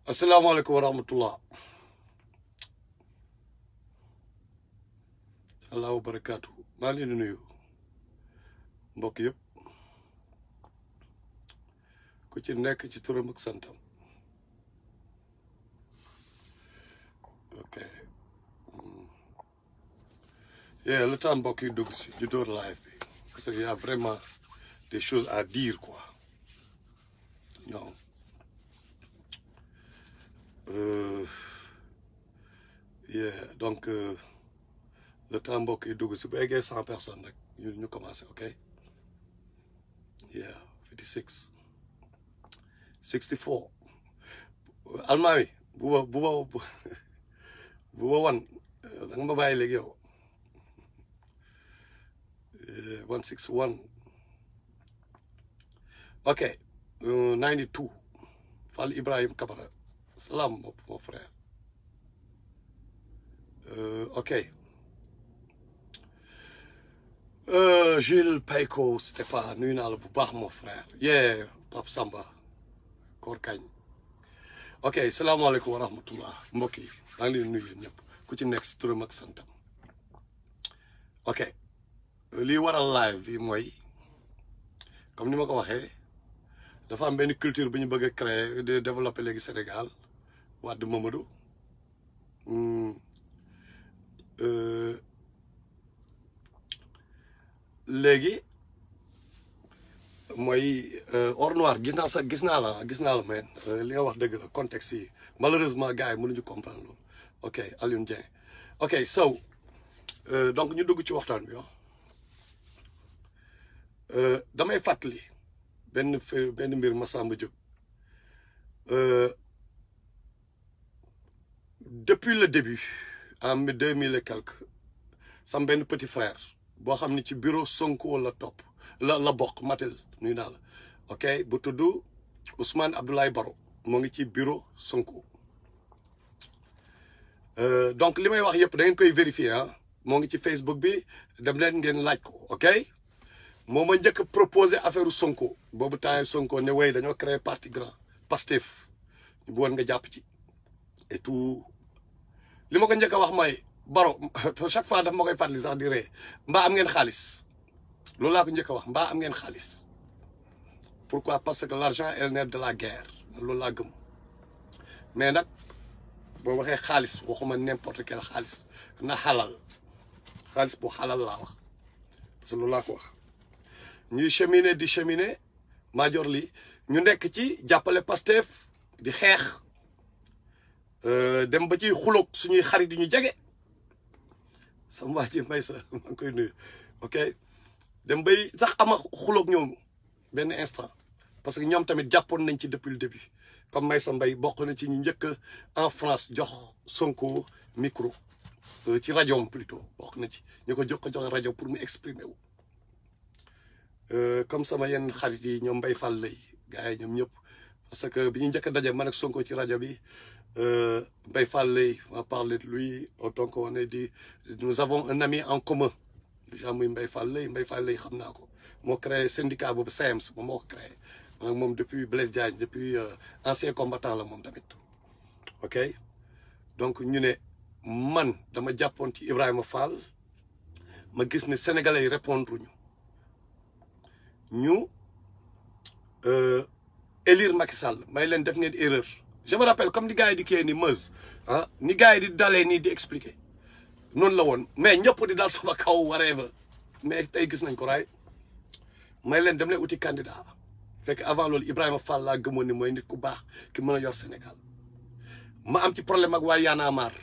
asalaamaaleykum wa rahmatullah allahu barakaatu maa ngi leen di nuyu mbokk yëpp ku ci nekk ci turam ak santam ok le temps mbokk yi dugg si ju door live bi parce que y a vraiment des choses à dire quoi non donc le temps mbokk yi dugg si bu eggee 100 personnes rek ñu commencé ok 56 64 almaami bu ba wan da nga ma bàyyi léegi yow 161 ok 92 Fall Ibrahim Kabara salam mon frère ok Jules Payko Stéphane nuyu naa la bu baax mon frère Pape Samba Koor Kañ ok salaamaaleykum wa rahmatullah mbokk yi maa ngi leen nuyu yéen ñëpp ku ci nekk si turam ak santam ok lii waral live bi mooy comme ni ma ko waxee dafa am benn culture bu ñu bëgg a créer de développer léegi Sénégal Wade Mamadou léegi mooy or noir gis naa la mais li nga wax dëgg la contexte yi malheureusement gars yi mënuñu comprendre loolu ok Alioune Dieng ok so donc ñu dugg ci waxtaan bi damay fàttali benn mbir Massamba Diop depuis le début en 2000 et quelques sam benn petit frère boo xam ne ci bureau Sonko la bokk matel nuyu naa la ok bu tudd Ousmane Abdoulaye Baro moo ngi ci bureau Sonko donc li may wax yëpp da ngeen koy vérifier moo ngi ci Facebook bi dem leen ngeen laaj ko ok moo ma njëkk proposé affaire Sonko boobu temps Sonko ne way dañoo créé parti grand Pastef ñu bëggoon nga jàpp ci et tout li ma ko njëkk a wax mooy Baro chaque fois daf ma koy fàttali sax di ree mbaa am ngeen xaalis loolu laa ko njëkk a wax mbaa am ngeen xaalis pourquoi parce que l'argent est le nerf de la guerre loolu laa gëm mais nag boo waxee xaalis waxuma n'importe quel xaalis na xalal xaalis bu xalal laa wax parce que loolu laa ko wax ñuy cheminer di cheminer Madior li ñu nekk ci jàppale Pastef di xeex dem ba ci xuloog suñuy xarit yi ñu jege sama waa ji may sa maa ngi koy nuyu ok dem bay sax ama xuloog ñoom benn instant parce que ñoom tamit jàppoon nañ ci depuis le début comme may sa mbay bokk na ci ñu njëkk en France jox Sonko micro ci rajoom plutôt bokk na ci ñu ko jox rajo pour mu exprimer wu comme sama yenn xarit yi ñoom Mbaye Fall lay gars yi ñoom ñëpp parce que bi ñu njëkk a daje man ak Sonko ci rajo bi Mbaye Fall lay ma parlé de lui donc on est dit nous avons un ami en commun déjà muy Mbaye Fall lay xam naa ko moo créé syndicat boobu SAEMS moom moo ko créé man moom depuis Blaise Diagne depuis ancien combattant la moom tamit ok donc ñu ne man dama jàppoon ci Ibrahima Fall ma gis ne sénégalais yi répondre ñu élire Macky Sall may leen def ngeen erreur je me rappelle comme ni gars yi di kii ni Meuse ni gars yi di dalee nii di expliquer noonu la woon mais ñëpp di dal sama kaw whatever mais tey gis nañ ko raay may leen dem leen uti candidat fekk avant loolu Ibrahima Fall laa gëmoon ni mooy nit ku baax ki mën a yor Sénégal ma am ci problème ak waa Y'en a marre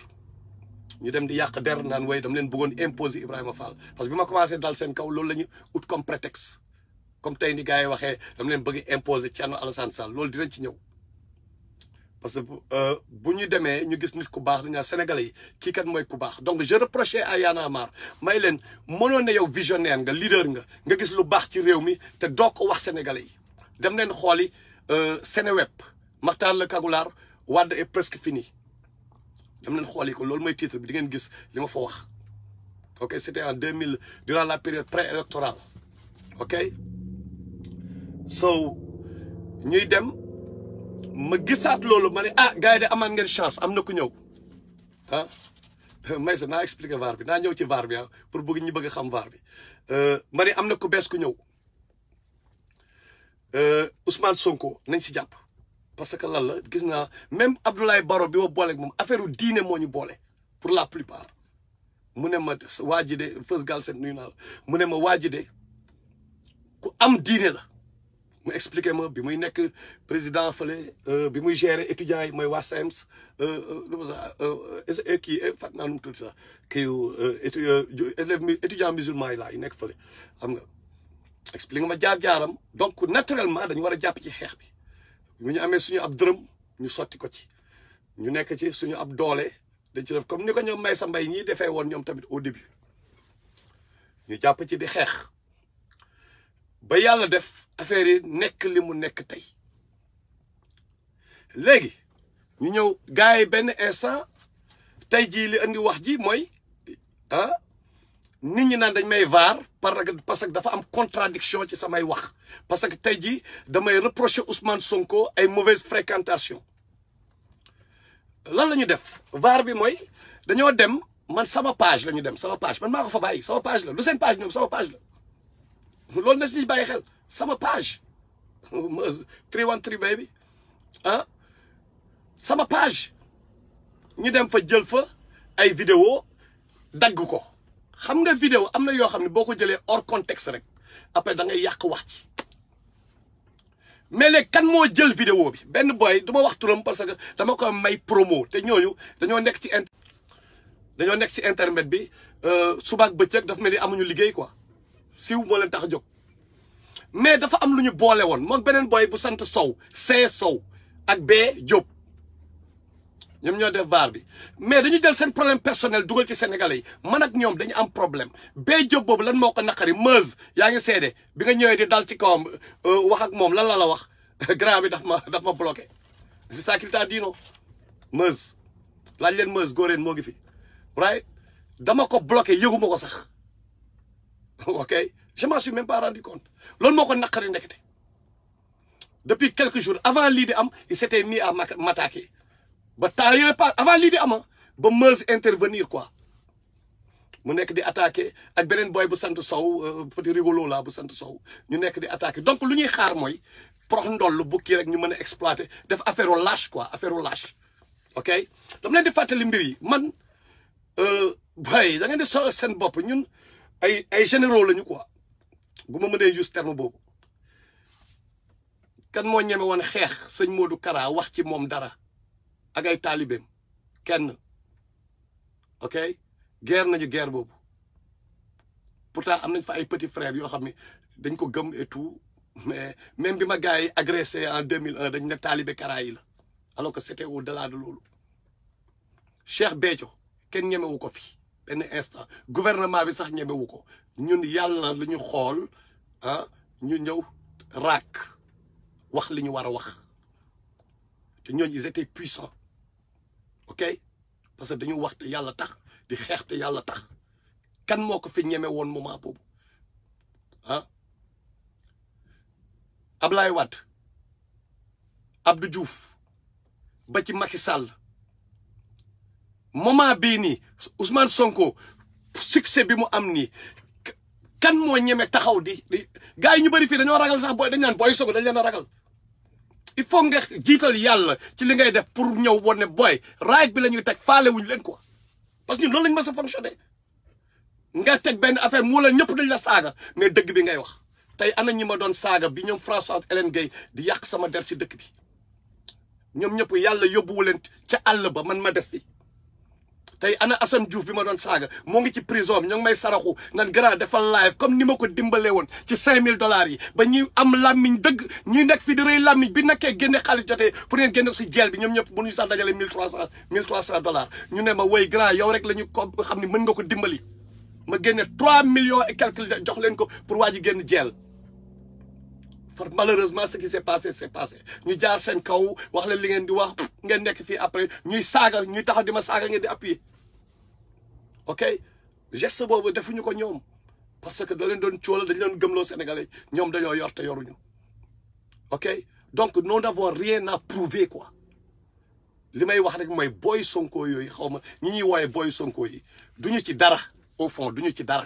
ñu dem di yàq der naan way dam leen bëggoon imposer Ibrahima Fall parce que bi ma commencé dal seen kaw loolu la ñu ut comme prétexte comme tey ni gars yi waxee dam leen bëgg imposer Thierno Alassane Sall loolu dinañ ci ñëw parce que bu ñu demee ñu gis nit ku baax dañu naan Sénégalais yi kii kat mooy ku baax donc je reprochais à Y'en a marre may leen mënoon ne yow visionnaire nga leader nga gis lu baax ci réew mi te doo ko wax Sénégalais yi dem leen xooli Seneweb Makhtar le Kagulaar Wade est presque fini dem leen xooli ko loolu mooy titre bi di ngeen gis li ma fa wax ok c'était en 2000 durant la période préélectorale ok so ñuy dem ma gisaat loolu ma ne ah gars yi de amaat ngeen chance am na ku ñëw ah Maysa naa expliqué VAR bi naa ñëw ci VAR bi ah pour bëgg ñi bëgg a xam VAR bi ma ne am na ku bees ku ñëw Ousmane Sonko nañ si jàpp parce que lan la gis naa même Abdoulaye Baro bi ma booleeg moom affaire u diine moo ñu boole pour la plupart mu ne ma waa ji de Feuz Galsen nuyu naa la mu ne ma waa ji de ku am diine la mu expliqué ma bi muy nekk président fële bi muy gérer étudiants yi mooy waa SAEMS kii fat naa nu mu tudd sax kii étudiant musulman yi laa yi nekk fële xam nga expliqué ma jaar-jaaram donc naturellement dañu war a jàpp ci xeex bi bu ñu amee suñu ab dërëm ñu sotti ko ci ñu nekk ci suñu ab doole dañ ci def comme ni ko ñoom may sa mbay ñii defee woon ñoom tamit au début ñu jàpp ci di xeex ba yàlla def affaire yi nekk li mu nekk tey léegi ñu ñëw gars yi benn instant tey jii li andi wax ji mooy ah nit ñi naan dañ may vaar parce que dafa am contradiction ci samay wax parce que tey jii damay reprocher Ousmane Sonko ay mauvaise fréquentation lan la ñu def vaar bi mooy dañoo dem man sama page la ñu dem sama page man maa ko fa bàyyi sama page la lu seen page ñoom sama page la loolu na si ñuy bàyyi xel sama page 313 baby ah sama page ñu dem fa jël fa ay vidéo dagg ko xam nga vidéo am na yoo xam ne boo ko jëlee hors contexte rek après da ngay yàq wax ci mais léegi kan moo jël vidéo bi benn boy du ma wax turam parce que dama ko may promo te ñooñu dañoo nekk ci internet bi subaak bëccëg daf mel ni amuñu liggéey quoi siw moo leen tax a jóg mais dafa am lu ñu boole woon moom beneen boy bu sant Sow C Sow ak B Diop ñoom ñoo def VAR bi mais dañu jël seen problème personnel dugal ci Sénégalais yi man ak ñoom dañu am problème B Diop boobu lan moo ko naqari Meuse yaa ngi seede bi nga ñëwee di dal ci kawam wax ak moom lan la wax grand bi daf ma bloqué c'est ça qu'il t'a dit non Meuse laaj leen Meuse góoreen moo ngi fi right dama ko bloqué yëguma ko sax ok je m'en suis même pas rendu compte loolu moo ko naqari ndekete depuis quelques jours avant lii di am il s'était mis à m'attaquer ba temps yooyu pas avant lii di ama ba Meuse intervenir quoi mu nekk di attaqué ak beneen boy bu sant Sow petit rigolo la bu sant Sow ñu nekk di attaqué donc lu ñuy xaar mooy prox ndoll bu kii rek ñu mën a exploiter def affaire u lâche quoi affaire u lâche ok dama leen di fàttali mbir yi man bay da ngeen di solo seen bopp ñun ay généraux lañu quoi bu ma mënee juste terme boobu kan moo ñeme woon xeex sëñ Modou Kara wax ci moom dara ak ay taalibeem kenn ok guerre nañu guerre boobu pourtant am nañ fa ay petits frères yoo xam ne dañ ko gëm et tout mais même bi ma gars yi agressé en 2001 dañ ne taalibe Kara yi la alors que c'était au-delà de loolu Cheikh Béthio kenn ñemewu ko fi benn instant gouvernement bi sax ñemewu ko ñun yàlla lu ñu xool ah ñu ñëw raak wax li ñu war a wax te ñooñu ils étaient puissants ok parce que dañu wax te yàlla tax di xeex te yàlla tax kan moo ko fi ñeme woon moment boobu ah Ablaye Wade Abdou Diouf ba ci Macky Sall moment bii nii Ousmane Sonko succès bi mu am nii kan moo ñeme taxaw di gars yi ñu bëri fii dañoo ragal sax booy dañ naan booy Sonko dañ leen a ragal il faut nga jiital yàlla ci li ngay def pour ñëw woon ne booy right bi la ñuy teg faale wuñu leen quoi parce que ñun loolu lañu mës a fonctionner nga teg benn affaire mu la ñëpp dañ la saaga mais dëgg bi ngay wax tey ana ñi ma doon saaga bi ñoom François Hélène Gueye di yàq sama der si dëkk bi ñoom ñëpp yàlla yóbbuwu leen ca àll ba man ma des fi tey ana Assane Diouf bi ma doon saaga moo ngi ci prison bi ñoo ngi may saraxu nan grand defal live comme ni ma ko dimbalee woon ci $5000 yi ba ñuy am làmmiñ dëgg ñi nekk fi di rëy làmmiñ bi nekkee génne xaalis jotee pour ngeen génne ko si jeel bi ñoom ñëpp bu ñu sax dajale $1300 ñu ne ma woy grand yow rek la ñu ko xam ne mën nga ko dimbali ma génne 3 millions et quelques jox leen ko pour waa ji génn jeel far malheureusement ce qui s'est passé ñu jaar seen kaw wax leen li ngeen di wax ngeen nekk fii après ñuy saaga ñuy taxaw di ma saaga ngeen di appuyer ok geste boobu defuñu ko ñoom parce que da leen doon cóolal dañu leen gëmloo Sénégalais ñoom dañoo yor te yoruñu ok donc nous n'avons rien à prouver quoi li may wax rek mooy boy Sonko yooyu xaw ma ñi ñuy wooye boy Sonko yi duñu ci dara au fond duñu ci dara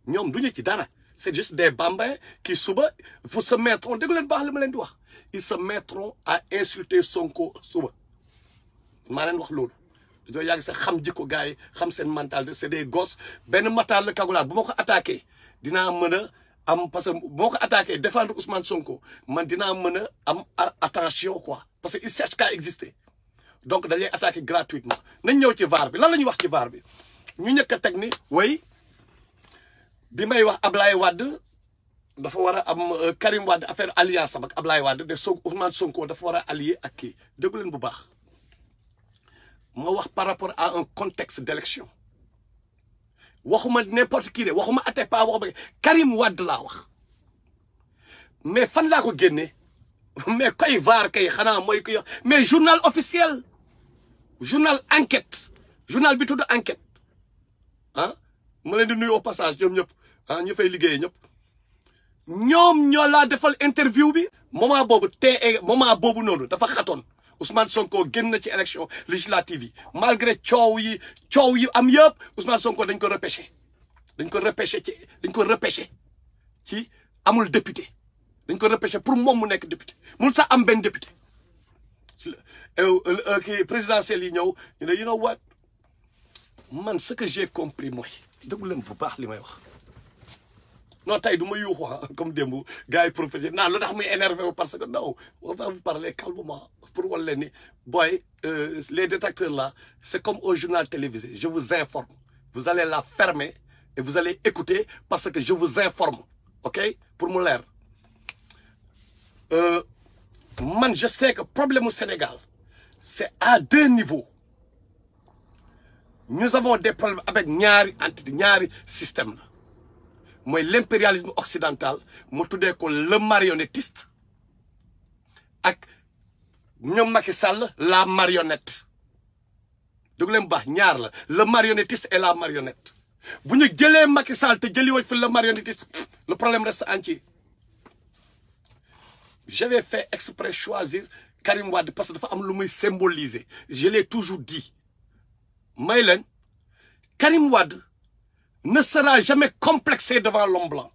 ñoom duñu ci dara c'est juste des bambins qui suba vous se mettront dégg leen baax li ma leen di wax ils se mettront à insulter Sonko suba maa leen wax loolu dañoo yàgg sax xam jikko gars yi xam seen mentalité c'est des gosses benn Matar la Kagulaar bu ma ko attaqué dinaa mën a am parce que bu ma ko attaqué défendre Ousmane Sonko man dinaa mën a am attention quoi parce que il cherche qu'à exister donc dañuy attaqué gratuitement nañ ñëw ci VAR bi lan la ñuy wax ci VAR bi ñu njëkk a teg ni way bi may wax Ablaye Wade dafa war a am Karim Wade affaire alliance ak Ablaye Wade de Ousmane Sonko dafa war a allier ak kii déggu leen bu baax ma wax par rapport à un contexte d'élection waxuma n'importe qui de waxuma Atepa waxuma Karim Wade laa wax mais fan laa ko génne mais koy VAR kay xanaa mooy ko mais journal officiel journal enquête journal bi tudd enquête ah ma leen di nuyu au passage ñoom ñëpp ah ñu fay liggéeyee ñëpp ñoom ñoo laa defal interview bi moment boobu noonu dafa xatoon Ousmane Sonko génn na ci élection législative yi malgré coow yi am yëpp Ousmane Sonko dañ ko repêché ci amul député dañ ko repêché pour moom mu nekk député mun sax am benn député kii présidentiel yi ñëw ñu ne you know what man ce que j'ai compris mooy déglu leen bu baax li may wax non tey du ma yuuxu comme démb gars yi prophétie non lu tax muy énervé parce que non on va vous parler calmement pour wal leen ni boy les détracteurs là c'est comme au journal télévisé je vous informe vous allez la fermer et vous allez écouter parce que je vous informe ok pour mu leer man je sais que problème au Sénégal c'est à deux niveaux nous avons des problèmes avec ñaari entité ñaari système la mooy l'impérialisme occidental mu tuddee ko le marionnettiste ak ñoom Macky Sall la marionnette dégg leen baax ñaar la le marionnettiste et la marionnette bu ñu jëlee Macky Sall te jëli woon fi le marionnettiste le problème reste entier j'avais fait exprès choisir Karim Wade parce que dafa am lu muy symboliser je l'ai toujours dit may leen Karim Wade ne sera jamais complexé devant l'homme blanc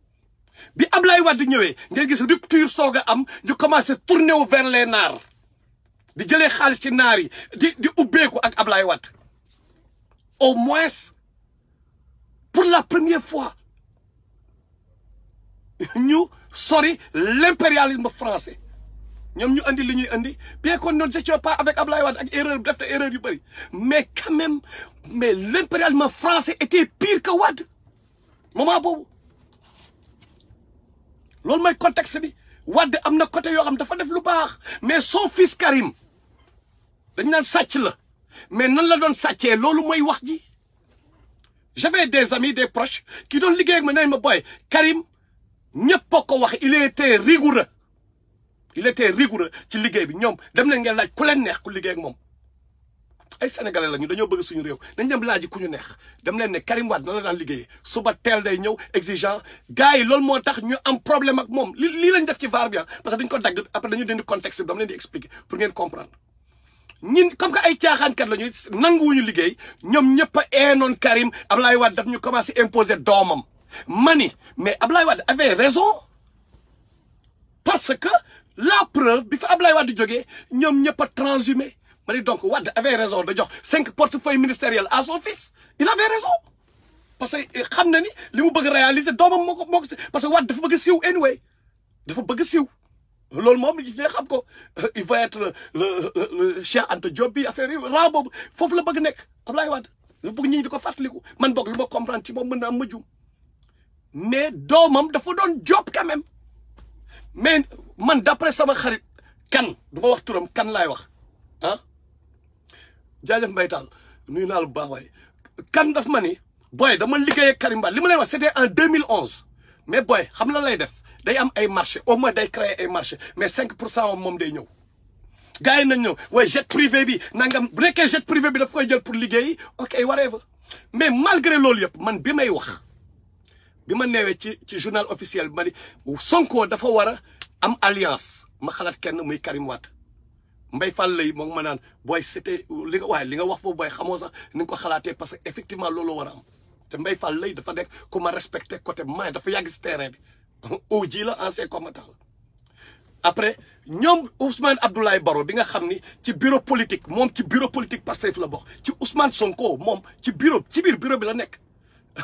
bi Ablaye Wade ñëwee ngeen gis rupture soog a am ñu commencé tourner wu vers les naar di jëlee xaalis ci naar yi di ubbeeku ak Ablaye Wade au moins pour la première fois ñu sori l'impérialisme français ñoom ñu andi li ñuy andi bien qu'on ne gestionne pas avec Ablaye Wade ak erreur def na erreur yu bëri mais quand même mais l'impérialisme français était pire que Wade moment boobu loolu mooy contexte bi Wade am na côté yoo xam dafa def lu baax mais son fils Karim dañ naan sàcc la mais nan la doon sàccee loolu mooy wax ji j'avais des amis des proches qui doon liggéey ak ma nañ ma boy Karim ñëpp a ko wax il était rigoureux ci liggéey bi ñoom dem leen ngeen laaj ku leen neex ku liggéey ak moom ay sénégalais la ñu dañoo bëgg suñu réew dañ dem laaji ku ñu neex dem leen ne Karim Wade na la daan liggéeyee suba teel day ñëw exigeant gars yi loolu moo tax ñu am problème ak moom lii lañ def ci VAR bi parce que dañ ko dagg après dañu dindi contexte bi dama leen di expliquer pour ngeen comprendre ñin comme que ay caaxaankat la ñuy nanguwuñu liggéey ñoom ñëpp a eenoon Karim Ablaye Wade daf ñu commencé imposer doomam mani mais Ablaye Wade avait raison parce que la preuve bi fa Ablaye Wade jógee ñoom ñëpp a transhumé ma ni donc Wade avait raison de jox 5 portefeuilles ministériels à son fils il avait raison parce que xam na ni li mu bëgg réaliser doomam moo ko parce que Wade dafa bëgg siw anyway dafa bëgg siw loolu moom ne xam ko il va être le Cheikh Anta Diop bi affaire yi raa boobu foofu la bëgg nekk Ablaye Wade la bëgg ñi di ko fàttaliku man boog lu ma comprendre ci moom mën na am ma jum mais doomam dafa doon job quand même mais man d'après sama xarit kan du ma wax turam kan laay wax ah jaajëf mbaytaal nuyu naa lu baax waaye kan daf ma ni boy dama liggéey ak Karim Wade li ma leen wax c'était en 2011 mais boy xam la lay def day am ay marché au moins day créer ay marché mais 5% moom day ñëw gars yi nañ ñëw waaye jet privé bi nangam bu nekkee jet privé bi daf koy jël pour liggéey ok whatever mais malgré loolu yëpp man bi may wax bi ma neewee ci journal officiel bi ma ni Sonko dafa war a am alliance ma xalaat kenn muy Karim Wade Mbaye Fall lay moom ma naan booy c'était li nga wax foofu booy xamoo sax ni nga ko xalaatee parce que effectivement loolu war a am te Mbaye Fall lay dafa nekk ku ma respecté côté main dafa yàgg si terrain bi au ji la ancien combattant la après ñoom Ousmane Abdoulaye Baro bi nga xam ni ci bureau politique moom ci bureau politique Pastef la bokk ci Ousmane Sonko moom ci biir bureau bi la nekk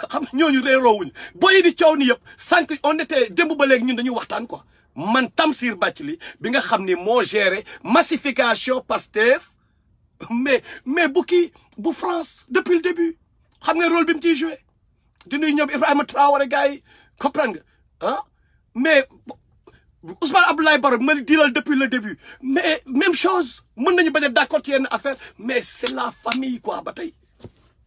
xam nga ñooñu réeroowuñu booy di coow ni yëpp sànq on était démb ba léegi ñun dañuy waxtaan quoi man Tamsir Bathily bi nga xam ni moo géré massification Pastef mais bu France depuis le début xam nga rôle bi mu ciy joué di nuyu ñoom Ibrahima Traoré gars yi comprendre nga mais Ousmane Abdoulaye Baro ma diral depuis le début mais même chose mën nañu bañ a d'accord ci yenn affaire mais c'est la famille quoi ba tey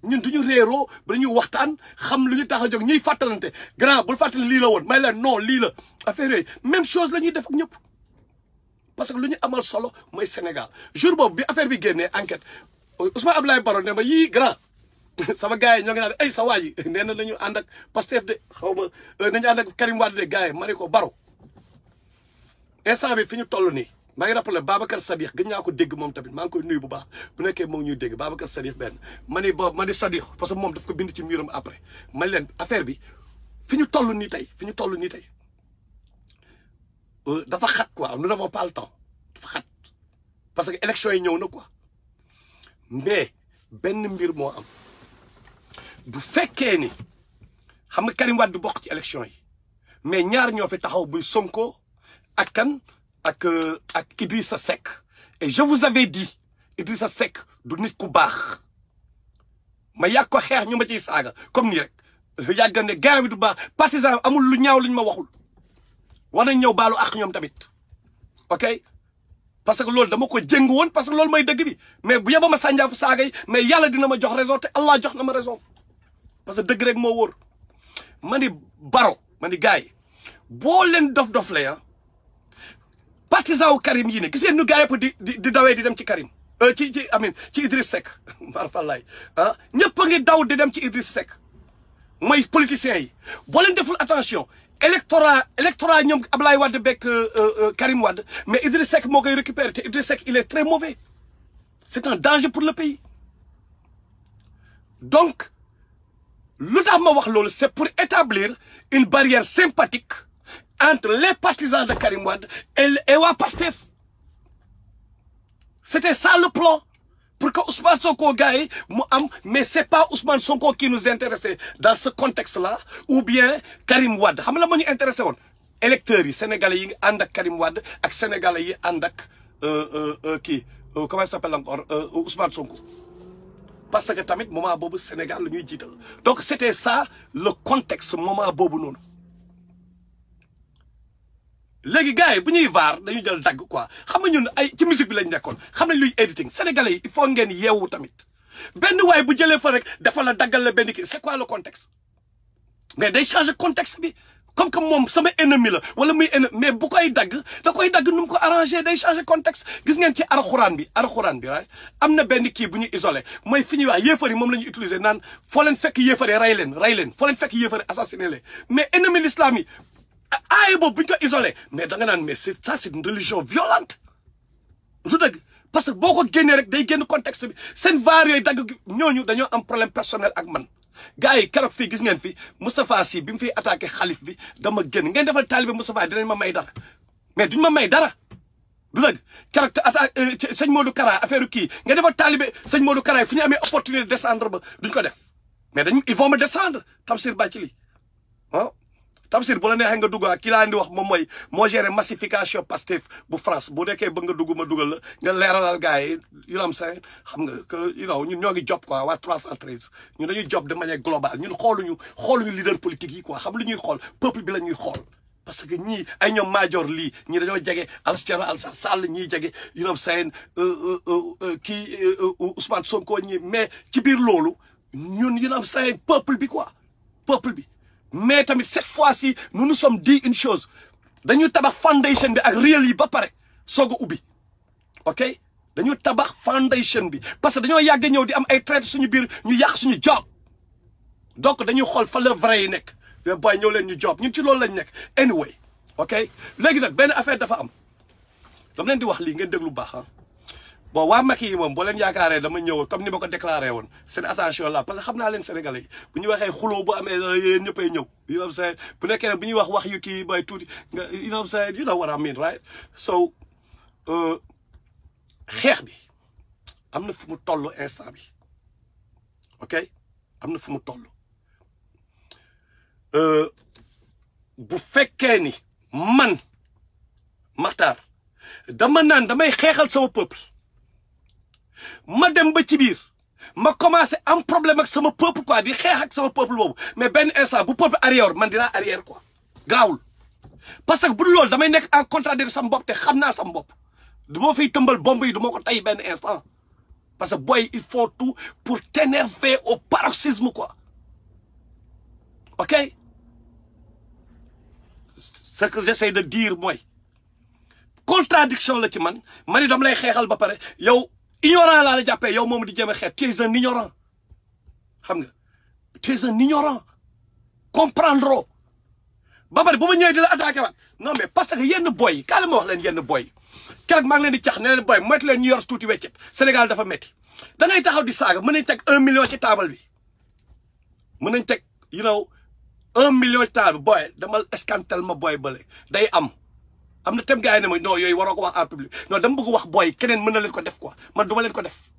ñun duñu réeroo ba dañuy waxtaan xam lu ñu tax a jóg ñuy fàttalante grand bul fàttali lii la woon may leen non lii la affaire yooyu même chose la ñuy def ak ñëpp parce que lu ñu amal solo mooy Sénégal jour boobu bi affaire bi génnee enquête Ousmane Abdoulaye Baro ne ma yii grand sama gars yi ñoo ngi naan ay sa waa ji nee na nañu ànd ak Pastef de xaw ma nañu ànd ak Karim Wade de gars yi ma ne ko Baro instant bi fi ñu toll nii maa ngi rappelé Babacar Sadikh gën naa ko dégg moom tamit maa ngi koy nuyu bu baax bu nekkee moo ngi ñuy dégg Babacar Sadikh benn ma ni Sadikh parce que moom daf ko bind ci muram après man leen affaire bi fi ñu toll nii tey dafa xat quoi nous n'avons pas le temps dafa xat parce que élection yi ñëw na quoi mais benn mbir moo am bu fekkee ni xam nga Karim Wade du bokk ci élection yi mais ñaar ñoo fi taxaw buy Sonko ak kan ak Idrissa Seck et je vous avais dit Idrissa Seck du nit ku baax ma yàgg ko xeex ñu ma ciy saaga comme nii rek yàgg ne gars bi du baax partisan amul lu ñaaw luñ ma waxul war nañ ñëw baalu ak ñoom tamit ok parce que loolu dama ko jëng woon parce que loolu mooy dëgg bi mais bu yeba ma sànjaafu saaga yi mais yàlla dina ma jox raison te Allah jox na ma raison parce que dëgg rek moo wóor ma ni Baro ma ni gars yi boo leen dof la partisan wu Karim yi ne gis ngeen ñu gars yëpp di dawee di dem ci Karim ci Idriss Seck marfallaay ñëpp a ngi daw di dem ci Idriss Seck mooy politiciens yi boo leen deful attention électorat ñoom Ablaye Wade bekk Karim Wade mais Idriss Seck moo koy récupérer te Idriss Seck il est très mauvais c'est un danger pour le pays donc lu tax ma wax loolu c'est pour établir une barrière sympathique entre les partisans de Karim Wade et waa Pastef c'était ça le plan pour que Ousmane Sonko gars yi mu am mais c'est pas Ousmane Sonko qui nous intéressait dans ce contexte-là ou bien Karim Wade xam nga la moo ñu intéressé woon électeurs yi sénégalais yi ànd ak Karim Wade ak sénégalais yi ànd ak comment il s'appelle encore Ousmane Sonko parce que tamit moment boobu Sénégal la ñuy jiital donc c'était ça le contexte moment boobu noonu léegi gars yi bu ñuy vaar dañuy jël dagg quoi xam nga ñun ay ci musique bi lañ nekkoon xam nañ luy editing sénégalais yi il faut ngeen yeewu tamit benn waay bu jëlee fa rek dafa la daggal la benn kii c'est quoi le contexte mais day changer contexte bi comme que moom sama ennemi la wala muy ennemi mais bu koy dagg da koy dagg nu mu ko arrangé day changer contexte gis ngeen ci alxuraan bi waaye am na benn kii bu ñu isolé mooy fi ñuy wax yéefar yi moom la ñuy utiliser naan foo leen fekk yéefar yi rey leen foo leen fekk yéefar yi assassiné leen mais ennemi l'islam yi aay boobu bu ñu ko isolé mais da nga naan mais c'est une religion violente du dëgg parce que boo ko génnee rek day génn contexte bi seen vaar yooyu dagg ñooñu dañoo am problème personnel ak man gars yi keroog fii gis ngeen fi Moustapha Sy bi mu fiy attaqué xalif bi dama génn ngeen defal taalibe Moustapha dinañ ma may dara mais duñ ma may dara du dëgg keroog te attaque sëñ Modou Kara affaire kii ngeen defal taalibe sëñ Modou Kara fi ñu amee opportunité de descendre ba duñ ko def mais ils vont me descendre Tamsir Bathily Tamsir bu la neexee nga dugg ki laa indi wax moom mooy moo géré massification Pastef bu France bu nekkee bëgg nga dugg ma dugal la nga leeralal gars yi am say xam nga que ñun ñoo ngi job quoi waa 313 ñun dañuy job de manière globale ñun xooluñu leader politique yi quoi xam lu ñuy xool peuple bi la ñuy xool parce que ñii ay ñoom Madior lii ñii dañoo jege Alassane Alassane Sall ñii jege say kii Ousmane Sonko ñii mais ci biir loolu ñun say peuple bi quoi peuple bi. mais tamit cette fois-ci nous sommes dit une chose dañu tabax foundation bi ak réel yi ba pare soog a ubbi ok dañu tabax foundation bi parce que dañoo yàgg ñëw di am ay traite suñu biir ñu yàq suñu job donc dañuy xool fa le vrai yi nekk booy ñëw leen ñu job ñun ci loolu lañ nekk anyway ok léegi nag benn affaire dafa am dama leen di wax lii ngeen déglu baax bon waa Macky yi moom boo leen yaakaaree dama ñëw comme ni ma ko déclaré woon seen attention là parce que xam naa leen Sénégalais yi bu ñu waxee xuloo bu amee yéen ñëppay ñëw you know what I'm saying bu nekkee ne bu ñuy wax yu kii bay tuuti nga you know what I'm saying you know what I mean right so xeex bi am na fu mu toll instant bi ok am na fu mu toll bu fekkee ni man Makhtar dama naan damay xeexal sama peuple ma dem ba ci biir ma commencé am problème ak sama peuple quoi di xeex ak sama peuple boobu mais benn instant bu peuple arrière man dinaa arrière quoi grawul parce que bu dul loolu damay nekk en contradiction sama bopp te xam naa sama bopp du ma fiy tëmbal bomb yi du ma ko tay benn instant parce que boy il faut tout pour t'énerver au paroxysme quoi ok ce que j'essaie de dire mooy contradiction la ci man ni dama lay xeexal ba pare yow ignorant laa la jàppee yow moom di jéem a xeex tu es un ignorant xam nga tu es un ignorant comprendre ba pare bu ma ñëwee di la attaqué waat non mais parce que yenn boy yi kaa la ma wax leen yenn boy yi keroog maa ngi leen di cax ne leen boy moytu leen ñu yor tuuti weccet Sénégal dafa metti da ngay taxaw di saaga mën nañ teg 1 million ci table bi mën nañ teg you know 1 million ci table bi boy dama escantel ma boy bële day am na tem gars yi ne ma non yooyu waroo ko wax en public non dama bëgg wax boy keneen mën na leen ko def quoi man duma leen ko def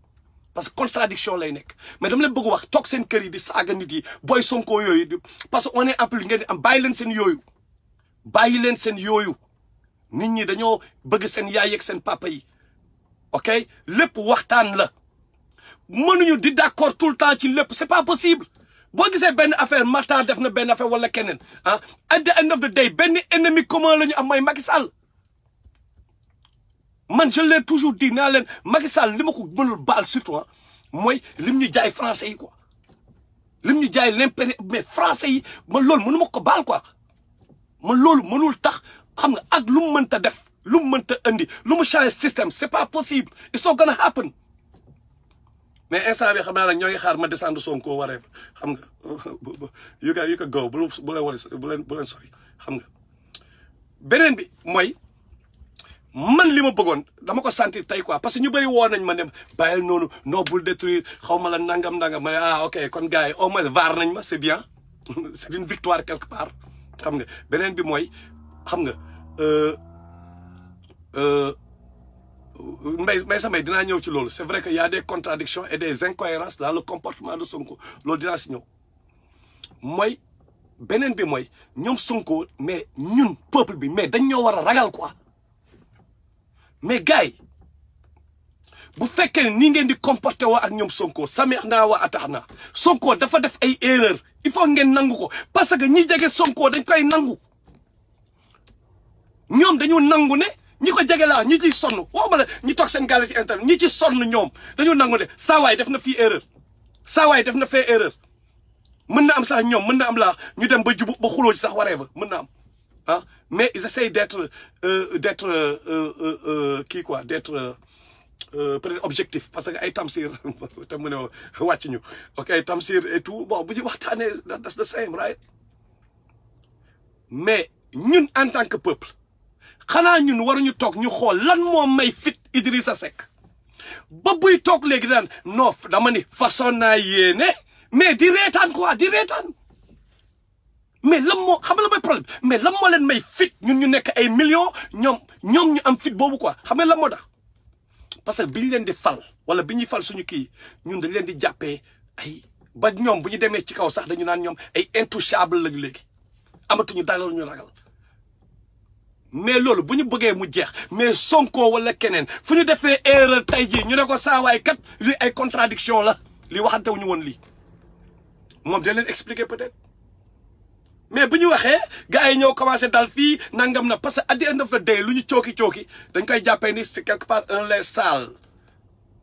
parce que contradiction lay nekk mais dama leen bëgg wax toog seen kër yi di saaga nit yi boy Sonko yooyu parce que on est en public ngeen di am bàyyi leen seen yooyu nit ñi dañoo bëgg seen yaay ak seen papa yi ok lépp waxtaan la mënuñu di d'accord tout le temps ci lépp c'est pas possible boo gisee benn affaire Makhtar def na benn affaire wala keneen at the end of the day benn ennemi commun la ñu am mooy Macky Sall man je l'ai toujours dit naa leen Macky Sall li ma ko mënul baal surtout mooy lim ñu jaay français yi quoi lim ñu jaay l'impérial mais français yi man loolu mënu ma ko baal quoi man loolu mënul tax xam nga ak lu mu mënta def lu mu mënta indi lu mu changer système c'est pas possible it's not gonna happen mais instant bi xam naa nag ñoo ngi xaar ma descendre Sonko waree xam nga you can go bu leen sori xam nga beneen bi mooy man li ma bëggoon dama ko sentir tey quoi parce que ñu bëri woo nañ ma ne bàyyil noonu non bul détruire xaw ma la nangam ma ne ok kon gars yi au moins vaar nañ ma c'est bien c'est une victoire quelque part xam nga beneen bi mooy xam nga mais samay dinaa ñëw ci loolu c'est vrai que y a des contradictions et des incohérences dans le comportement de Sonko loolu dinaa si ñëw mooy beneen bi mooy ñoom Sonko mais ñun peuple bi mais dañ ñoo war a ragal quoi mais gars yi bu fekkee ne nii ngeen di comporté woo ak ñoom Sonko samih naa wa atax naa Sonko dafa def ay erreur il faut ngeen nangu ko parce que ñi jege Sonko dañ koy nangu ñoom dañu nangu ne ñi ko jege laa ñi ciy sonn waxuma la ñi toog seen gàll ci internet ñi ci sonn ñoom dañu nangu ne saawaay def na fii erreur saawaay def na fee erreur mën na am sax ñoom mën na am laa ñu dem ba jubu ba xuloo ci sax waree ba mën na am mais ils essayent d'être kii quoi d'être peut-être objectif parce que ay Tamsir te mu ne wàcc ñu ok Tamsir et tout bon bu ñu waxtaanee that's the same right mais ñun en tant que peuple xanaa ñun waruñu toog ñu xool lan moo may fit Idrissa Seck ba buy toog léegi daan non dama ni façon naa yéene mais di reetaan quoi di reetaan mais lan moo xam nga la mooy problème mais lan moo leen may fit ñun ñu nekk ay millions ñoom ñu am fit boobu quoi xam nga lan moo tax parce que bi ñu leen di fal wala bi ñuy fal suñu kii ñun dañ leen di jàppee ay ba ñoom bu ñu demee ci kaw sax dañu naan ñoom ay intouchable lañu léegi amatuñu dara ñu ragal mais loolu bu ñu bëggee mu jeex mais Sonko wala keneen fu ñu defee erreur tey jii ñu ne ko saawaay kat li ay contradiction la li waxante wu ñu woon lii moom da leen expliquer peut-être mais bu ñu waxee gars yi ñëw commencé dal fii nangam na parce que at the end of the day lu ñu cooki dañ koy jàppee ni c'est quelque part un lait sale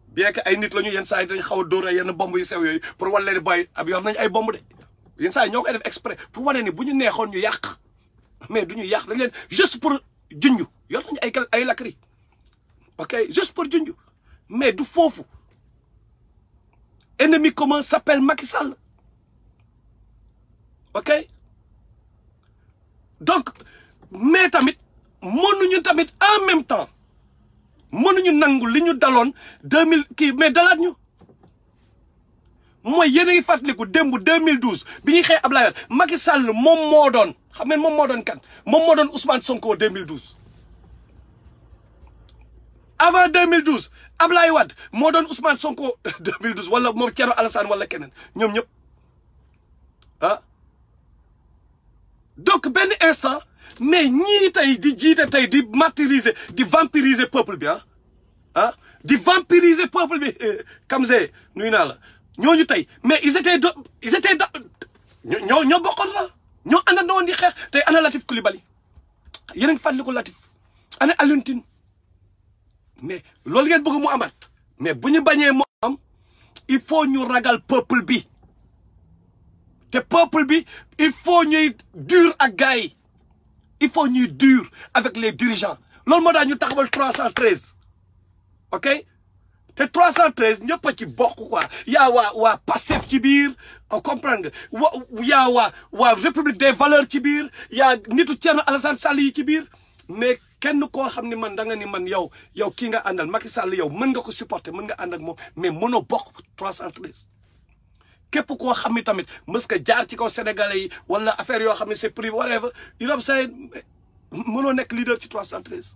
bien que ay nit la ñu yenn saa yi dañ xaw a dóor yenn bomb yu sew yooyu pour wane leen boy ab yor nañ ay bomb de yenn saa yi ñoo koy def exprès pour wane ni bu ñu neexoon ñu yàq mais du ñu yàq dañ leen juste pour junj yor nañu ay lakri ok juste pour junj mais du foofu ennemi commun s'appelle Macky Sall ok donc mais tamit mënuñu tamit en même temps mënuñu nangu li ñu daloon 2000 kii mais dalaat ñu mooy yéen a ngi fàttaliku démb 2012 bi ñuy xëy Ablaye Wade Macky Sall moom moo doon xam ngeen moom moo doon kan moom moo doon Ousmane Sonko 2012 avant 2012 Ablaye Wade moo doon Ousmane Sonko 2012 wala moom Thierno Alassane wala keneen ñoom ñëpp ah donc benn instant mais ñii tey di jiite tey di martyriser di vampiriser peuple bi di vampiriser peuple bi Kamze nuyu naa la ñooñu tey mais ils étaient ñoo bokkoon la ñoo àndandoo woon di xeex tey ana Latif Coulibaly yéen a ngi fàttaliku Latif ana Alioune Tine mais loolu ngeen bëgg mu amaat mais bu ñu bañee mu am il faut ñu ragal peuple bi te peuple bi il faut ñuy dur ak gars yi il faut ñuy dur avec les dirigeants loolu moo daal ñu taxawal 313 ok te 313 ñëpp a ci bokk quoi yaa waa Pastef ci biir comprendre nga yaa waa République des valeurs ci biir yaa nitu Thierno Alassane Sall yi ci biir mais kenn koo xam ne man da nga ni man yow kii nga àndal Macky Sall yow mën nga ko supporter mën nga ànd ak moom mais mënoo bokk 313 képp koo xam ni tamit mës nga jaar ci kaw sénégalais yi wala affaire yoo xam ne c'est privé whatever you know say mënoo nekk leader ci 313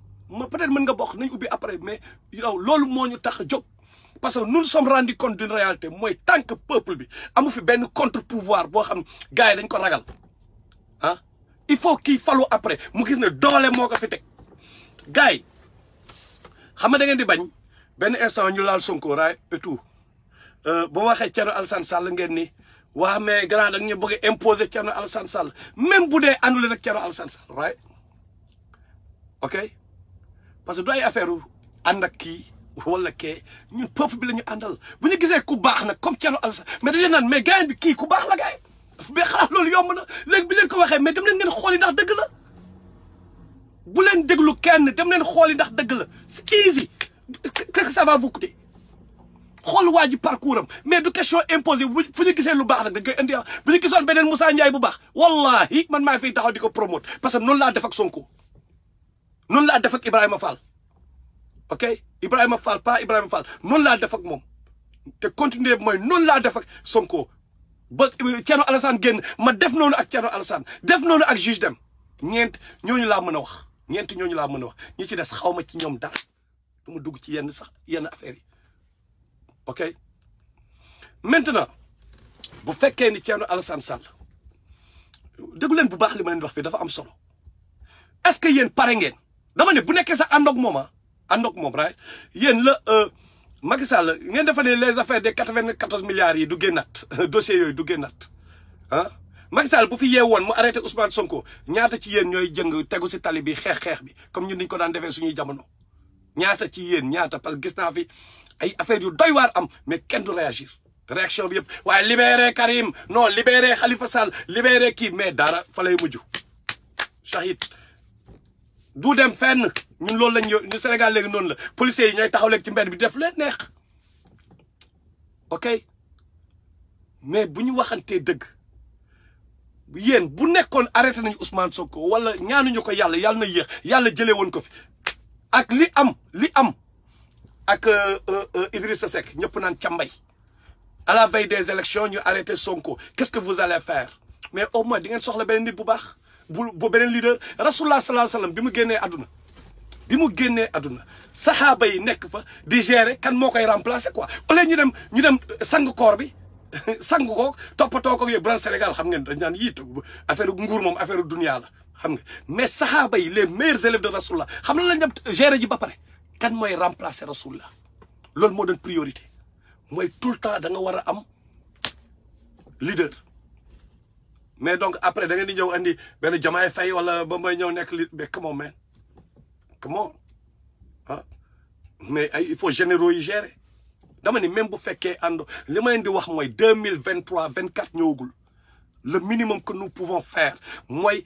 peut-être mën nga bokk nañ ubbi après mais yow loolu moo ñu tax a jóg parce que nous sommes rendus compte d'une réalité mooy tant que peuple bi amu fi benn contre-pouvoir boo xam gars yi dañ ko ragal il faut kii falu après mu gis ne doole moo ko fi teg gars yi xam nga da ngeen di bañ benn instant ñu laal Sonko right et tout ba waxee Thierno Alassane Sall ngeen ni waa mais grand dag ñu bëgg a imposer Thierno Alassane Sall même bu dee àndule nag Thierno Alassane Sall right ok parce que du ay affaire ànd ak kii wala kee ñun peuple bi la ñu àndal bu ñu gisee ku baax nag comme Thierno Alassane mais dañu naan mais gars bi kii ku baax la gars mais xalaat loolu yomb na léegi bi leen ko waxee mais dem leen ngeen xooli ndax dëgg la bu leen déglu kenn dem leen xooli ndax dëgg la c'est easy qu'est-ce que ça va vous coûter xool waa ji parcours am mais du question imposé fu ñu gisee lu baax nag da koy indi bu ñu gisoon beneen Moussa Ndiaye bu baax wallahi man maa fiy taxaw di ko promote parce que noonu laa def ak Sonko noonu laa def ak Ibrahima Fall ok Ibrahima Fall pas Ibrahima Fall noonu laa def ak moom te continuer mooy noonu laa def ak Sonko ba Thierno Alassane génn ma def noonu ak Thierno Alassane def noonu ak juge dem ñeent ñooñu laa mën a wax ñeent ñooñu laa mën a wax ñi ci des xaw ma ci ñoom dara du ma dugg ci yenn affaires yi ok maintenant bu fekkee ni Thierno Alassane Sall déglu leen bu baax li ma leen wax fii dafa am solo est-ce que yéen pare ngeen dama ne bu nekkee sax àndoog moom àndoog moom right yéen la Macky Sall ngeen defa ne les affaires des 94 milliards yi du génnaat dossiers yooyu du génnaat Macky Sall bu fi yeewoon mu arrêté Ousmane Sonko ñaata ci yéen ñooy jëng tegu si tali bi xeex bi comme ñun niñ ko daan defee suñuy jamono ñaata ci yéen ñaata parce que gis naa fi ay affaires yu doy waar am mais kenn du réagir réaction bi yëpp waaye libéré Karim non libéré Khalifa Sall libéré kii mais dara fa lay mujj shahid du dem fenn ñun loolu lañ ñu Sénégal léegi noonu la policiers yi ñooy taxaw léegi ci mbedd bi def leen neex ok mais bu ñu waxantee dëgg yéen bu nekkoon arrêté nañu Ousmane Sonko wala ñaanuñu ko yàlla na yéex yàlla jëlee woon ko fi ak li am ak Idrissa Seck ñëpp naan cambay à la veille des élections ñu arrêté Sonko qu'est-ce que vous allez faire mais au moins di ngeen soxla beneen nit bu baax bu beneen leader rasulullah sallallahu alayhi wasallam bi mu génnee àdduna saxaaba yi nekk fa di gérer kan moo koy remplacer quoi au lieu ñu dem sang koor bi sang ko toppatoo ko yooyu bu Sénégal xam ngeen dañ naan yii affaire nguur moom affaire dunia la xam nga mais saxaaba yi les meilleurs élèves de rasulullah xam na lañ dem gérer ji ba pare kan mooy remplacer rasulullah loolu moo doon priorité mooy tout le temps da nga war a am leader mais donc après da ngeen di ñëw andi benn Diomaye Faye wala ba may ñëw nekk mais come on man come on mais il faut généraux yi gérer dama ni même bu fekkee àndo li ma leen di wax mooy 2023 24 ñëwagul le minimum que nous pouvons faire mooy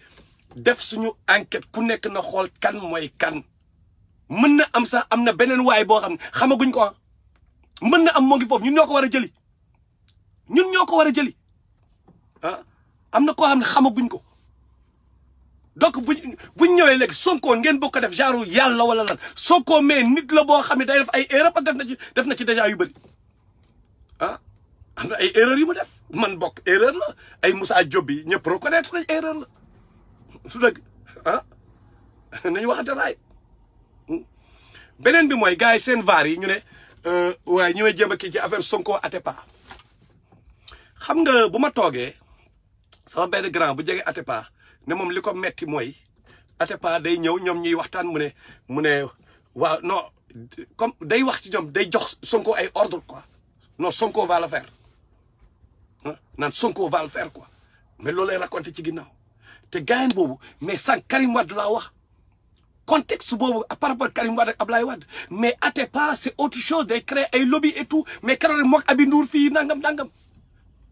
def suñu enquête ku nekk na xool kan mooy kan mën na am sax am na beneen waay boo xam ne xamaguñ ko mën na am moo ngi foofu ñun ñoo ko war a jëli am na koo xam ne xamaguñ ko donc buñ ñëwee léegi Sonko ngeen bokk def genre yàlla wala lan Sonko mais nit la boo xam ne day def ay erreur parce que def na ci déjà yu bëri ah am na ay erreurs yu mu def man bokk erreur la ay Moussa Diop yi ñëpp reconnaître nañ erreur la su dëgg ah nañu waxante raay beneen bi mooy gars yi seen vaar yi ñu ne waaye ñu may jéem a kii ci affaire Sonko Atepa xam nga bu ma toogee sama benn grand bu jege Atepa ne moom li ko metti mooy Atepa day ñëw ñoom ñuy waxtaan mu ne waaw non comme day wax ci ñoom day jox Sonko ay ordre quoi non Sonko va le faire naan Sonko va le faire quoi mais loolu lay raconté ci ginnaaw te gaayen boobu mais sànq Karim Wade laa wax contexte boobu par rapport Karim Wade ak Ablaye Wade mais Atepa c'est autre chose day créer ay lobby et tout mais keroog rek moog Abi Ndour fii nangam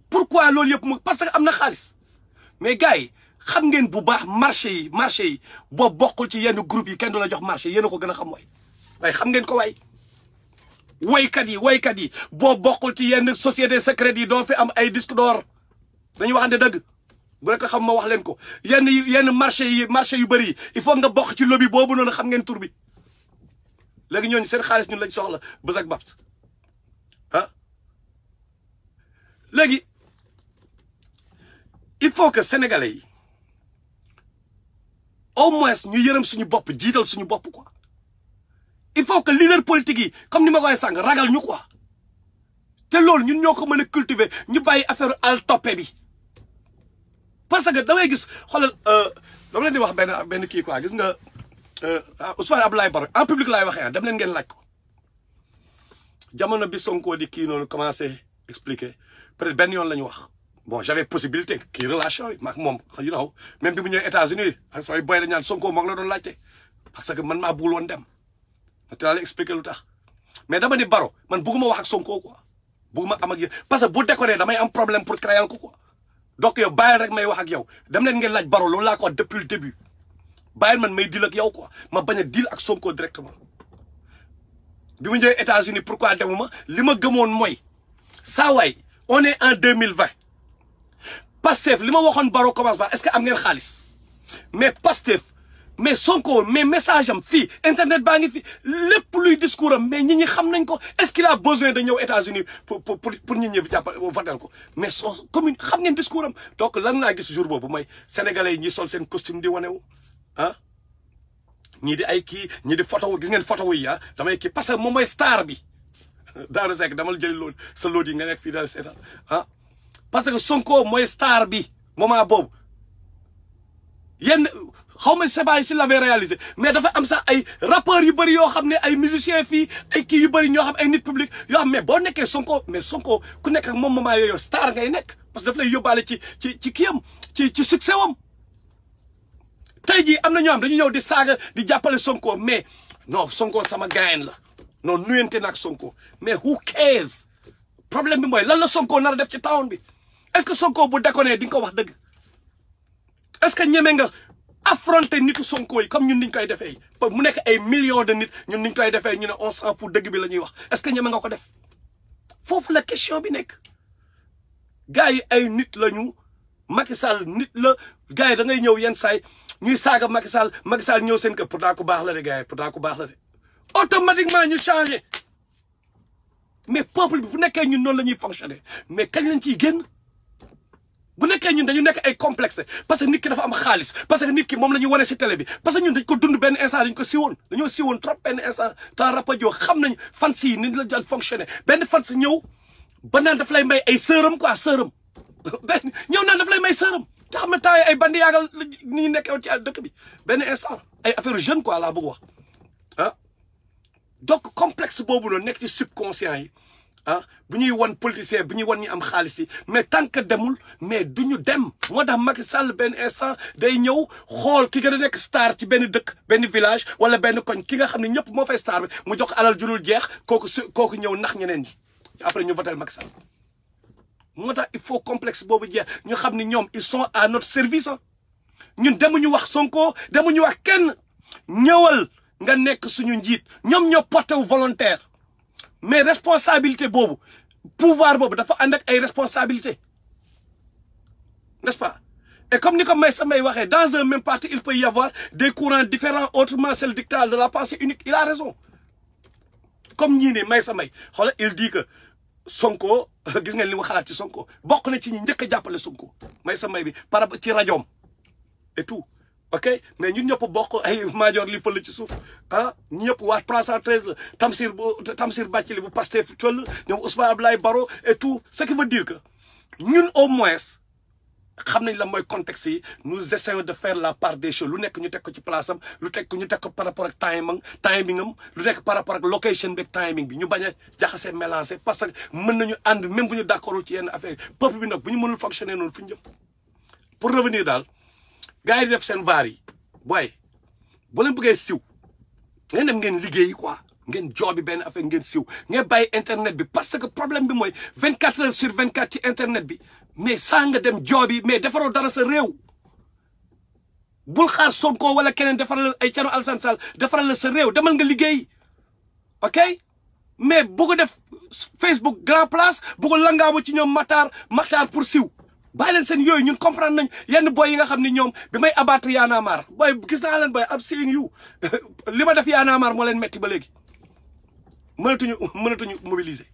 pourquoi loolu yëpp mu parce que am na xaalis mais gars yi xam ngeen bu baax marché yi boo bokkul ci yenn groupe yi kenn du la jox marché yéen a ko gën a xam waaye xam ngeen ko waay woykat yi boo bokkul ci yenn société secrète yi doo fi am ay disque d'or dañuy waxante dëgg bu rek xam ma wax leen ko yenn marché yu bëri yi il faut nga bokk ci lobby boobu noonu xam ngeen tur bi léegi ñooñu seen xaalis ñun lañ soxla bës ak bapt ah léegi il faut que sénégalais yi au moins ñu yërëm suñu bopp jiital suñu bopp quoi il faut que leader politique yi comme ni ma koy sànq ragal ñu quoi te loolu ñun ñoo ko mën a cultiver ñu bàyyi affaire al toppe bi parce que damay gis xoolal dama leen di wax benn kii quoi gis nga Ousmane Abdoulaye Baro en public laay waxee dem leen ngeen laaj ko jamono bi Sonko di kii noonu commencé expliquer peut-être benn yoon la ñu wax bon j'avais possibilité kii relation yi maak moom you know même bi mu ñëwee États-Unis ak samay boy la ñaan Sonko moo ngi la doon laajte parce que man maa bëggul woon dem te laa la expliquer lu tax mais dama ni Baro man bëgguma wax ak Sonko quoi bëgguma am ak yow parce que bu déconné damay am problème pour créer ko quoi donc yow bàyyil rek may wax ak yow dem leen ngeen laaj Baro loolu laa ko wax depuis le début bàyyil man may deal ak yow quoi ma bañ a deal ak Sonko directement bi mu ñëwee États-Unis pourquoi demuma li ma gëmoon mooy saa waay on est en 2020 Pastef li ma waxoon Baro commencement est-ce que am ngeen xaalis mais Pastef mais Sonko mais message am fii internet baa ngi fi lépp luy discours am mais ñi xam nañ ko est-ce qu'il a besoin de ñëw États-Unis pour ñi jàppal votel ko mais son commune xam ngeen discours am donc lan laa gis jour boobu mooy sénégalais yi ñi sol seen costume di wanewu ah ñii di ay kii ñii di photo gis ngeen photo yi damay kii parce que moom mooy star bi Daara Seck dama la jëli loolu sa loolu yi nga nekk fii daal seetaan parce que Sonko mooy star bi moment boobu yenn xaw ma c'est pas si l'avait réalisé mais dafa am sax ay rappeurs yu bëri yoo xam ne ay musiciens fii ay kii yu bëri ñoo xam ay nit public yoo xam mais boo nekkee Sonko mais Sonko ku nekk ak moom moment yooyu star ngay nekk parce que daf lay yóbbaale ci kiyam ci succès wam tey jii am na ñoo xam dañu ñëw di saaga di jàppale Sonko mais non Sonko sama gayen la non nuyante na ak Sonko mais who cares problème bi mooy lan la Sonko nar a def ci town bi est-ce que Sonko bu déconné di nga ko wax dëgg est-ce que ñeme nga affronter nitu Sonko yi comme ñun niñ koy defee mu nekk ay millions de nit ñun niñ koy defee ñu ne on s'en fout dëgg bi la ñuy wax est-ce que ñeme nga ko def foofu la question bi nekk gars yi ay nit la ñu Macky Sall nit la gars yi da ngay ñëw yenn saay ñuy saaga Macky Sall ñëw seen kër pourtant ku baax la de gars yi pourtant ku baax la de automatiquement ñu changé mais peuple bi bu nekkee ñun noonu la ñuy fonctionner mais kañ lañ ciy génn bu nekkee ñun dañu nekk ay complexe parce que nit ki dafa am xaalis parce que nit ki moom la ñu wane si télé bi parce que ñun dañ ko dund benn instant dañ ko siwoon dañoo siwoon trop benn instant temps rapajo xam nañ fan si ni la daan fonctionner benn fan si ñëw ba naan daf lay may ay sërëm quoi sërëm benn ñëw naan daf lay may sërëm te xam ne temps yi ay bandi yaagal ni ñu nekkee woon ci dëkk bi benn instant ay affaire jeune quoi laa bëgg wax donc complexe boobu noonu nekk ci subconscient yi bu ñuy wan politicien bu ñuy wan ñi am xaalis yi mais tant que demul mais du ñu dem moo tax Macky Sall benn instant day ñëw xool ki gën a nekk star ci benn dëkk benn village wala benn koñ ki nga xam ne ñëpp moo fay star bi mu jox alal jurul jeex kooku ñëw nax ñeneen ñi après ñu votel Macky Sall moo tax il faut complexe boobu jeex ñu xam ne ñoom ils sont à notre service ñun demuñu wax Sonko demuñu wax kenn ñëwal nga nekk suñu njiit ñoom ñoo porté wu volontaire mais responsabilité boobu pouvoir boobu dafa ànd ak ay responsabilité n'est-ce pas Et comme ni ko Maysa Mbaye waxee, dans un même parti, il peut y avoir des courants différents, autrement c'est le dictat de la pensée unique. Il a raison. Comme ñii ne Maysa Mbaye, xoolal il dit que Sonko, gis ngeen li mu xalaat ci Sonko, bokk na ci ñi njëkk a jàppale Sonko. Maysa Mbaye bi par rapport ci rajoom et tout. OK? Mais ñun ñëpp bokk ay major li fël ci suuf. Ah, ñëpp waa 313 la, Tamsir Bathily bu Pastef toll, ñoom Ousmane Abdoulaye Baro et tout. Ce qui veut dire que ñun au moins xam nañ la mooy contexte yi, nous essayons de faire la part des choses. Lu nekk ñu teg ko ci place am, lu nekk ñu teg ko par rapport ak timing am, lu nekk par rapport ak location bi ak timing bi. Ñu bañ a jaxase mélanger parce que mën nañu ànd même bu ñu d'accordul ci yenn affaire peuple bi nag bu ñu mënul fonctionner noonu fu ñu jëm. Pour revenir daal, gars yi di def seen vaar yi booy bu leen bëggee siw ngeen dem ngeen liggéeyi quoi, ngeen joobi benn affaire ngeen siw ngeen bàyyi internet bi parce que problème bi mooy 24 heures sur 24 ci internet bi. Mais saa nga dem joobi mais defaroo dara sa réew bul xaar Sonko wala keneen defaral la ay Thierno Alassane Sall defaral la sa réew, demal nga liggéey. OK? Mais bu ko def Facebook grand place bu ko langaamu ci ñoom Matar pour siw. Bàyyi leen seen yooyu ñun comprendre nañ yenn boy yi nga xam ni ñoom bi may abattre Y'en a marre boy gis naa leen boy am seeing you li ma def Y'en a marre moo leen metti ba léegi mënatuñu mobiliser.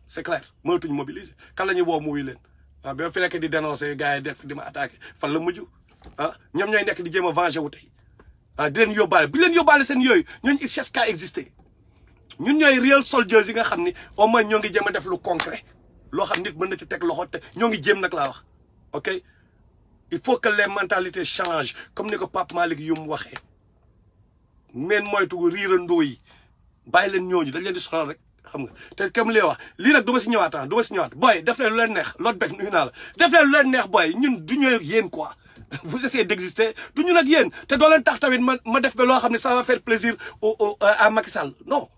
C'est clair mënatuñu mobiliser kan la ñuy woo muy leen. Ah, ba fi nekk di dénoncer gars yi def di ma attaqué fan la mujj ah ñoom ñooy nekk di jéem a venger wu tey ah di leen yóbbaale bu leen yóbbaale seen yooyu ñooñu il cherche qu'à exister ñun ñooy real soldiers yi nga xam ni au moins ñoo ngi jéem a def lu concret loo xam nit mën na ci teg loxo te ñoo ngi jéem nag laa wax. OK? Il faut que les mentalités changent comme ni ko Pape Malick Youm waxee men moytu riirandoo yi bàyyi leen ñooñu dañ leen di sonal rek. Xam nga te comme li wax lii nag du ma si ñëwaat du ma si ñëwaat booy def leen lu leen neex loolu beeg nuyu naa la def leen lu leen neex booy ñun du ñu yéen quoi vous essayez d'exister du ñu nag yéen te doo leen tax tamit ma def ba loo xam ne ça va faire plaisir à Macky Sall non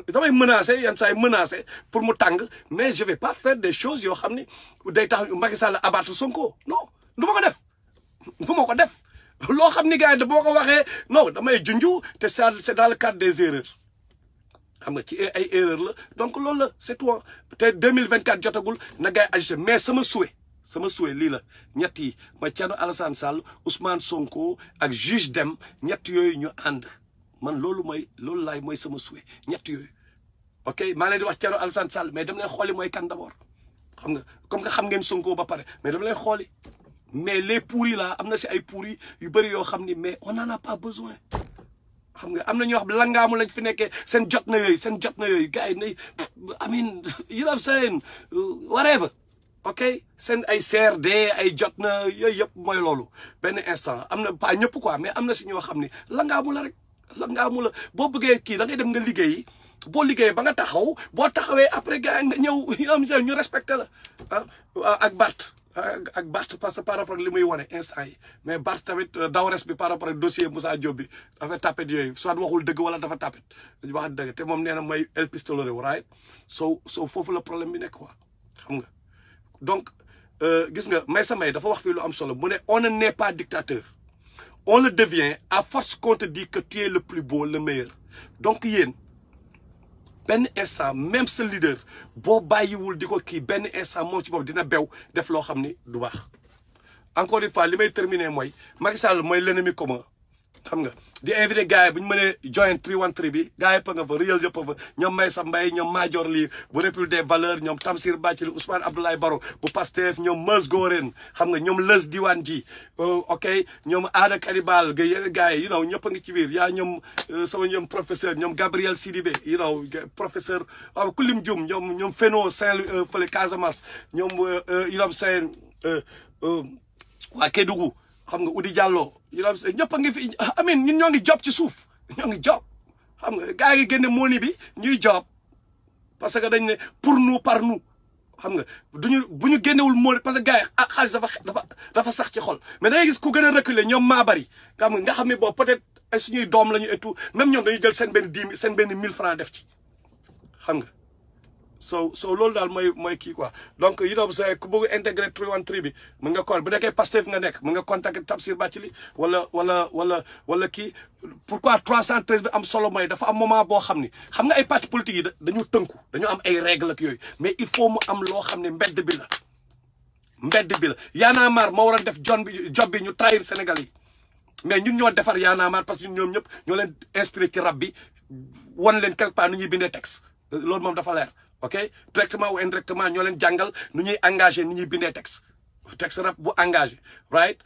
damay menacer yenn saa yi menacer pour mu tàng mais je vais pas faire des choses yoo xam ni day tax Macky Sall abattre Sonko non du ma ko def loo xam ni gars yi boo ko waxee non damay junju te c'est dans le cadre des erreurs. Xam nga ci ay erreur la donc loolu la c'est tout te 2024 jotagul na ngay agir mais sama souhait lii la ñett yi ma Thierno Alassane Sall Ousmane Sonko ak juge Dème ñett yooyu ñu ànd man loolu laay mooy sama souhait ñett yooyu. OK maa leen di wax Thierno Alassane Sall mais dama lay xooli mooy kan d'abord xam nga comme que xam ngeen Sonko ba pare mais dama lay xooli mais les pourris là am na si ay pourris yu bëri yoo xam ni mais on n'en a pas besoin. Xam nga am na ñoo xam langaamu lañ fi nekkee seen jot na yooyu gars yi ne I mean you know what I'm saying whatever. OK seen ay CRD ay jot na yooyu yëpp mooy loolu benn instant am na pas ñëpp quoi mais am na si ñoo xam ne langaamu la rek langaamu la boo bëggee kii da ngay dem nga liggéeyi boo liggéey ba nga taxaw boo taxawee après gars nga ñëw ñu respecté la ak Bart parce que par rapport ak li muy wane instant yi mais Bart tamit dawres bi par rapport ak dossier Moussa Diop bi dafa tapet yooyu soit waxul dëgg wala dafa tapet dañu wax dëgg te moom nee na mooy El Pistolero right so foofu la problème bi nekk quoi xam nga donc gis nga Maysa Mbaye dafa wax fii lu am solo mu ne on ne n'est pas dictateur on le devient à force qu'on te dit que tu es le plus beau le meilleur donc yéen benn instant même sa leader boo bàyyiwul di ko kii benn instant moom ci bopp dina bew def loo xam ni du baax encore une fois li may terminer mooy Macky Sall mooy l'ennemi commun xam nga di invité gars yi bu ñu mënee join 313 bi gars yëpp nga fa réel yëpp fa ñoom Maysa Mbaye ñoom Madior Ly bu République des valeurs ñoom Tamsir Bathily Ousmane Abdoulaye Baro bu Pastef ñoom Meus Goren xam nga ñoom Leus Diwane ji OK ñoom Ada Kanibal ga yeneen gars yi ñëpp a ngi ci biir yaa ñoom sama ñoom professeur ñoom Gabriel Sidibé professeur Kulim Dioum ñoom Feno Saint-Louis fële Casamance ñoom seen waa Kédougou xam nga Oudi Diallo ñëpp a ngi fi amin ñun ñoo ngi job ci suuf ñoo ngi job xam nga gars yi génne moni bi ñuy job parce que dañ ne pour nous par nous xam nga bu ñu génnewul moni parce que gars yi xaalis dafa sax ci xol mais da ngay gis ku gën a reculer ñoom maa bari nga xam ne boobu peut-être ay suñuy doom la ñu et tout même ñoom dañuy jël seen benn 1000 francs def ci xam nga so loolu daal mooy kii quoi donc say ku bëgg intégrer 313 bi mën nga kon bu nekkee Pastef nga nekk mën nga contacter Tamsir Bathily wala kii pourquoi 313 bi am solo mooy dafa am moment boo xam ni xam nga ay parti politique yi dañu tënku dañu am ay règles ak yooyu mais il faut mu am loo xam ne mbedd bi la mbedd bi la Y'en a marre moo waroon def job bi ñu trahir Sénégal yi mais ñun ñoo defar Y'en a marre parce que ñoom ñëpp ñoo leen inspiré ci rap bi wan leen quelque part nu ñuy bindee texte loolu moom dafa leer ok directement ou indirectement ñoo leen jàngal nu ñuy engagé nu ñuy bindee texte rap bu engagé right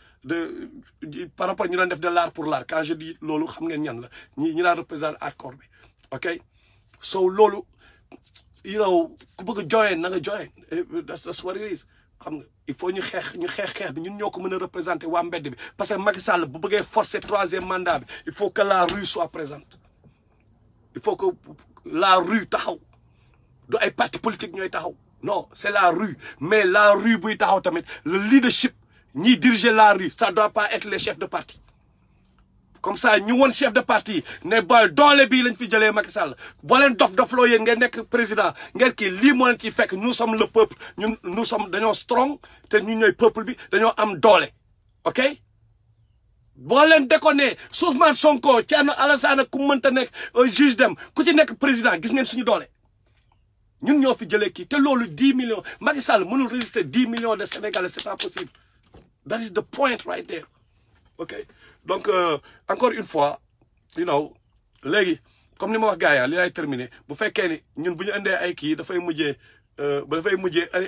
par rapport ñu doon def de l'art pour l'art quand je dis loolu xam ngeen ñan la ñi daan représenter hardcore bi ok so loolu ku bëgg a join na nga join that's what it is xam nga il faut ñu xeex bi ñun ñoo ko mën a représenter waa mbedd bi parce que Macky Sall bu bëggee forcer 3e mandat bi il faut que la rue soit présente il faut que la rue taxaw du ay parti politique ñooy taxaw non c'est la rue mais la rue buy taxaw tamit le leadership ñiy diriger la rue ça doit pas être les chefs de parti comme ça ñu woon chef de parti ne boy doole bii lañ fi jëlee Macky Sall boo leen dof-dofloo yéen ngeen nekk président ngeen kii lii moo leen ciy fekk nous sommes le peuple nous sommes dañoo strong te ñun ñooy peuple bi dañoo am doole ok boo leen déconné Ousmane Sonko Thierno Alassane ku mënta nekk juge dem ku ci nekk président gis ngeen suñu doole ñun ñoo fi jëlee kii te loolu 10 millions Macky Sall mënul résister 10 millions de Sénégalais c'est pas possible that is the point right there ok donc encore une fois léegi comme ni ma wax gars yi li lay terminer bu fekkee ni ñun bu ñu indee ay kii dafay mujjee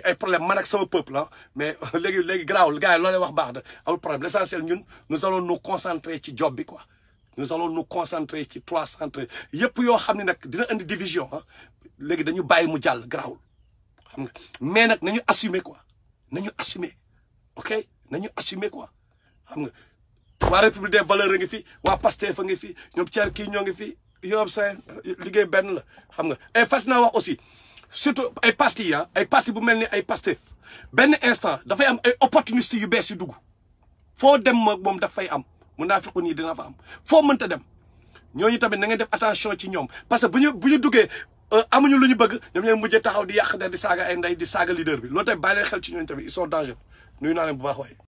ay problème man ak sama peuple la mais léegi garaawul gars yi loolee wax baax na amul problème l'essentiel ñun nous allons nous concentrer ci job bi quoi nous allons nous concentrer ci 313 yëpp yoo xam ne nag dina indi division léegi dañu bàyyi mu jàll garaawul xam nga mais nag nañu assumer quoi nañu assumer ok nañu assumer quoi xam nga waa République des valeurs a ngi fi waa Pastef a ngi fi ñoom Thierno kii ñoo ngi fi yow say liggéey benn la xam nga et fàttali naa wax aussi surtout ay parti bu mel ni ay Pastef benn instant dafay am ay opportunistes yu bees yu dugg foo dem moom daf fay am mun naa fekk nii dina fa am foo mënta dem ñooñu tamit na ngeen def attention ci ñoom parce que bu ñu duggee amuñu lu ñu bëgg ñoom ñooy mujjee taxaw di yàq di saaga ay ndey di saaga leader bi loolu tamit bàyyi leen xel ci ñooñu tamit ils sont dangereux nuyu naa leen bu baax waaye